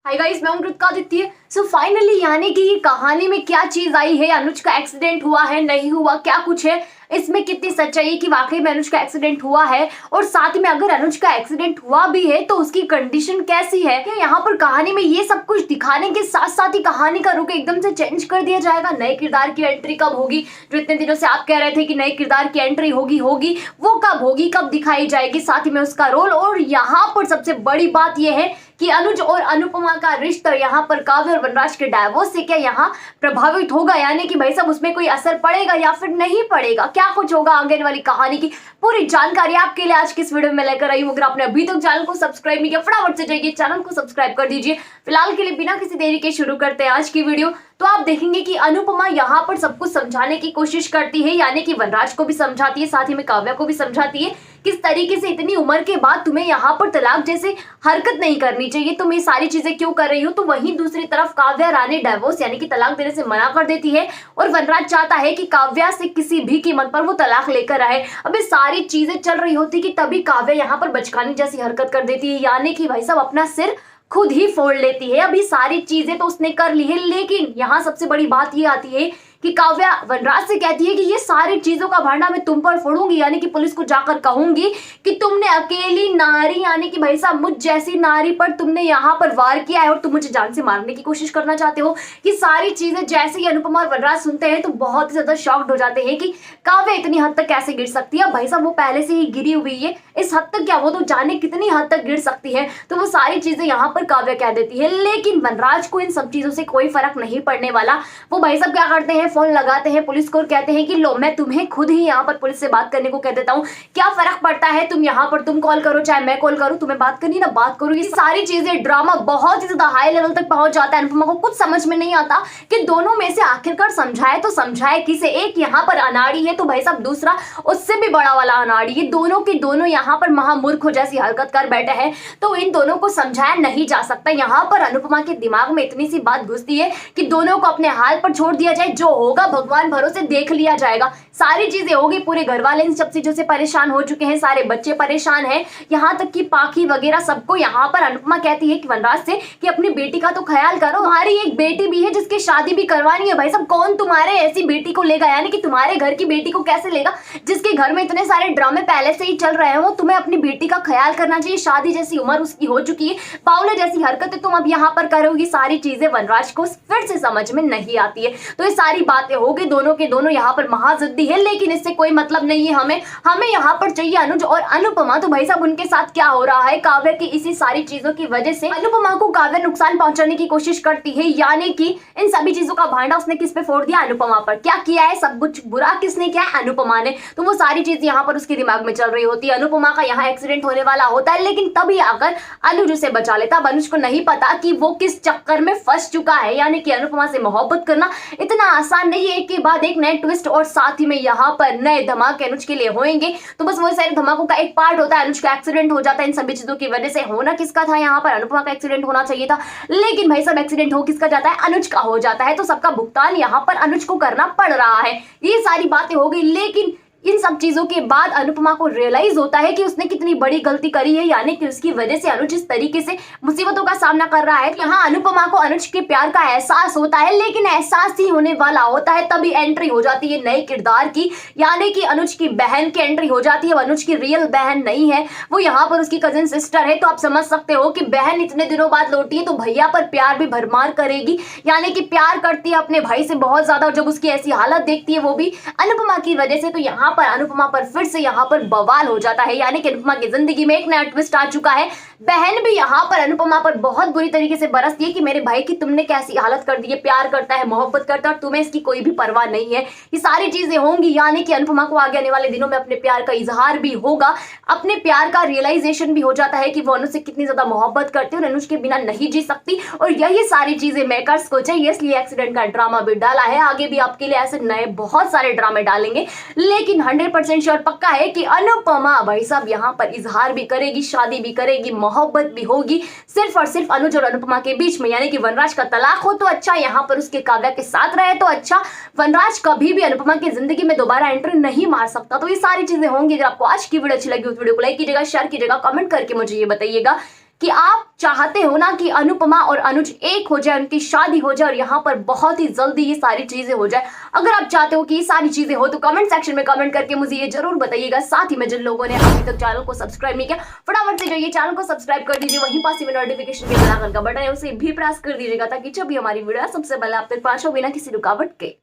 Hi guys, मैं हूं Kritika Aditya. So finally यानी कि ये कहानी में क्या चीज आई है, अनुज का एक्सीडेंट हुआ है नहीं हुआ, क्या कुछ है इसमें, कितनी सच्चाई है कि वाकई में अनुज का एक्सीडेंट हुआ है, और साथ में अगर अनुज का एक्सीडेंट हुआ भी है तो उसकी कंडीशन कैसी है। यहाँ पर कहानी में ये सब कुछ दिखाने के साथ साथ ही कहानी का रुख एकदम से चेंज कर दिया जाएगा। नए किरदार की एंट्री कब होगी, जो इतने दिनों से आप कह रहे थे कि नए किरदार की एंट्री होगी वो कब होगी, कब दिखाई जाएगी, साथ ही में उसका रोल। और यहाँ पर सबसे बड़ी बात यह है कि अनुज और अनुपमा का रिश्ता यहाँ पर काव्य और वनराज के डायवोर्स से क्या यहाँ प्रभावित होगा, यानी कि भाई साहब उसमें कोई असर पड़ेगा या फिर नहीं पड़ेगा, क्या कुछ होगा आगे वाली कहानी की पूरी जानकारी आपके लिए आज की इस वीडियो में लेकर आई हूँ। अगर आपने अभी तक चैनल को सब्सक्राइब नहीं किया, फटाफट से जाइए चैनल को सब्सक्राइब कर दीजिए। फिलहाल के लिए बिना किसी देरी के शुरू करते हैं आज की वीडियो। तो आप देखेंगे कि अनुपमा यहाँ पर सब कुछ समझाने की कोशिश करती है, यानी कि वनराज को भी समझाती है, साथ ही में काव्या को भी समझाती है किस तरीके से इतनी उम्र के बाद तुम्हें यहाँ पर तलाक जैसे हरकत नहीं करनी चाहिए, तुम ये सारी चीजें क्यों कर रही हो। तो वहीं दूसरी तरफ काव्या रानी डाइवोर्स यानी कि तलाक देने से मना कर देती है, और वनराज चाहता है कि काव्या से किसी भी कीमत पर वो तलाक लेकर आए। अब ये सारी चीजें चल रही होती कि तभी काव्या यहाँ पर बचकानी जैसी हरकत कर देती है, यानी कि भाई साहब अपना सिर खुद ही फोड़ लेती है। अभी सारी चीजें तो उसने कर ली है, लेकिन यहाँ सबसे बड़ी बात ये आती है कि काव्या वनराज से कहती है कि ये सारी चीजों का भांडा मैं तुम पर फोड़ूंगी, यानी कि पुलिस को जाकर कहूंगी कि तुमने अकेली नारी यानी कि भाई साहब मुझ जैसी नारी पर तुमने यहाँ पर वार किया है और तुम मुझे जान से मारने की कोशिश करना चाहते हो। कि सारी चीजें जैसे ही अनुपमा और वनराज सुनते हैं तो बहुत ही ज्यादा शॉक्ड हो जाते हैं कि काव्या इतनी हद तक कैसे गिर सकती है। भाई साहब वो पहले से ही गिरी हुई है, इस हद तक क्या वो तो जाने कितनी हद तक गिर सकती है। तो वो सारी चीजें यहाँ पर काव्या कह देती है, लेकिन वनराज को इन सब चीजों से कोई फर्क नहीं पड़ने वाला। वो भाई साहब क्या करते हैं, फोन लगाते हैं पुलिस को और कहते हैं कि लो मैं तुम्हें खुद ही यहाँ पर पुलिस से बात करने को कह देता हूँ, क्या फर्क पड़ता है, तुम यहाँ पर तुम कॉल करो चाहे मैं कॉल करूँ, तुम्हें बात करनी ना बात करो। ये सारी चीजें ड्रामा बहुत ही ज्यादा हाई लेवल तक पहुंच जाता है। अनुपमा को कुछ समझ में नहीं आता कि दोनों में से आखिरकार समझाए तो समझाए किसे। एक यहाँ पर अनाड़ी है तो भाई साहब दूसरा उससे भी बड़ा वाला अनाड़ी है, दोनों के दोनों यहाँ पर महामूर्ख जैसी हरकत कर बैठे हैं, तो इन दोनों को समझाया नहीं जा सकता। यहाँ पर अनुपमा के दिमाग में इतनी सी बात घुसती है कि दोनों को अपने हाल पर छोड़ दिया जाए, जो होगा भगवान भरोसे देख लिया जाएगा। सारी चीजें होगी, पूरे घर वाले इन सब चीजों से परेशान हो चुके हैं, सारे बच्चे परेशान हैं, यहाँ तक कि पाखी वगैरह सबको। यहाँ पर अनुपमा कहती है कि वनराज से कि अपनी बेटी का तो ख्याल करो, तुम्हारी एक बेटी भी है जिसकी शादी भी करवानी है। भाई साहब कौन तुम्हारे ऐसी बेटी को लेगा, यानी कि तुम्हारे घर की बेटी को कैसे लेगा जिसके घर में इतने सारे ड्रामे पहले से ही चल रहे हैं। वो तुम्हें अपनी बेटी का ख्याल करना चाहिए, शादी जैसी उम्र उसकी हो चुकी है, बावले जैसी हरकतें तुम अब यहाँ पर करोगी। सारी चीजें वनराज को फिर से समझ में नहीं आती है। तो ये सारी बातें हो गई, दोनों के दोनों यहाँ पर महाजिद्दी है, लेकिन इससे कोई मतलब नहीं है। हमें यहाँ पर चाहिए अनुज और अनुपमा। तो भाई साहब उनके साथ क्या हो रहा है, काव्य की इसी सारी चीजों की वजह से अनुपमा को काव्य नुकसान पहुंचाने की कोशिश करती है, यानी कि इन सभी चीजों का भांडा उसने किस पे फोड़ दिया, अनुपमा पर। क्या किया है, सब कुछ बुरा किसने किया है, अनुपमा ने। तो वो सारी चीज यहाँ पर उसके दिमाग में चल रही होती है। अनुपमा का यहाँ एक्सीडेंट होने वाला होता है, लेकिन तभी आकर अनुज उसे बचा लेता। अब अनुज को नहीं पता कि वो किस चक्कर में फंस चुका है, यानी कि अनुपमा से मोहब्बत करना इतना आसान नहीं है। एक के बाद एक नए ट्विस्ट और साथ ही में यहाँ पर नए धमाके अनुज के लिए होंगे। तो बस वो सारे धमाकों का एक पार्ट होता है। अनुज का एक्सीडेंट हो जाता है इन सभी चीजों की वजह से। होना किसका था, यहाँ पर अनुपमा का एक्सीडेंट होना चाहिए था, लेकिन भाई साहब एक्सीडेंट हो किसका जाता है, अनुज का हो जाता है। तो सबका भुगतान यहाँ पर अनुज को करना पड़ रहा है। ये सारी बातें हो गई, लेकिन इन सब चीजों के बाद अनुपमा को रियलाइज होता है कि उसने कितनी बड़ी गलती करी है, यानी कि उसकी वजह से अनुज इस तरीके से मुसीबतों का सामना कर रहा है। यहाँ अनुपमा को अनुज के प्यार का एहसास होता है, लेकिन एहसास ही होने वाला होता है तभी एंट्री हो जाती है नए किरदार की, यानी कि अनुज की बहन की एंट्री हो जाती है। अनुज की रियल बहन नहीं है, वो यहाँ पर उसकी कजिन सिस्टर है। तो आप समझ सकते हो कि बहन इतने दिनों बाद लौटी है तो भैया पर प्यार भी भरमार करेगी, यानी कि प्यार करती है अपने भाई से बहुत ज्यादा। और जब उसकी ऐसी हालत देखती है वो भी अनुपमा की वजह से, तो यहाँ पर अनुपमा पर फिर से यहाँ पर बवाल हो जाता है, यानी कि अनुपमा की जिंदगी में एक नया ट्विस्ट आ चुका है। बहन भी यहाँ पर अनुपमा पर बहुत बुरी तरीके से बरसती है कि मेरे भाई की तुमने कैसी हालत कर दी है, प्यार करता है, मोहब्बत करता है और तुम्हें इसकी कोई भी परवाह नहीं है। ये सारी चीजें होंगी, यानी कि अनुपमा को आगे आने वाले दिनों में अपने प्यार का इजहार भी होगा, अपने प्यार का रियलाइजेशन भी हो जाता है कि वो अनुज से कितनी ज्यादा मोहब्बत करती है और अनुज के बिना नहीं जी सकती। और यही सारी चीजें मेकर्स को चाहिए, इसलिए एक्सीडेंट का ड्रामा भी डाला है। आगे भी आपके लिए ऐसे नए बहुत सारे ड्रामे डालेंगे, लेकिन 100% श्योर पक्का है कि अनुपमा भाई साहब यहाँ पर इजहार भी करेगी, शादी भी करेगी, मोहब्बत भी होगी, सिर्फ और सिर्फ अनुज और अनुपमा के बीच में। यानी कि वनराज का तलाक हो तो अच्छा, यहाँ पर उसके काव्या के साथ रहे तो अच्छा। वनराज कभी भी अनुपमा की जिंदगी में दोबारा एंट्री नहीं मार सकता। तो ये सारी चीजें होंगी। अगर आपको आज की वीडियो अच्छी लगी, उस वीडियो को लाइक कीजिएगा, शेयर कीजिएगा, कमेंट करके मुझे ये बताइएगा कि आप चाहते हो ना कि अनुपमा और अनुज एक हो जाए, उनकी शादी हो जाए और यहाँ पर बहुत ही जल्दी ये सारी चीजें हो जाए। अगर आप चाहते हो कि ये सारी चीजें हो तो कमेंट सेक्शन में कमेंट करके मुझे ये जरूर बताइएगा। साथ ही में जिन लोगों ने अभी तक चैनल को सब्सक्राइब नहीं किया, फटाफट से जाइए चैनल को सब्सक्राइब कर दीजिए, वहीं पास में नोटिफिकेशन के बेल आइकन का बटन है उसे भी प्रेस कर दीजिएगा, ताकि जब भी हमारी वीडियो सबसे पहले आप तक पहुंचे बिना किसी रुकावट के।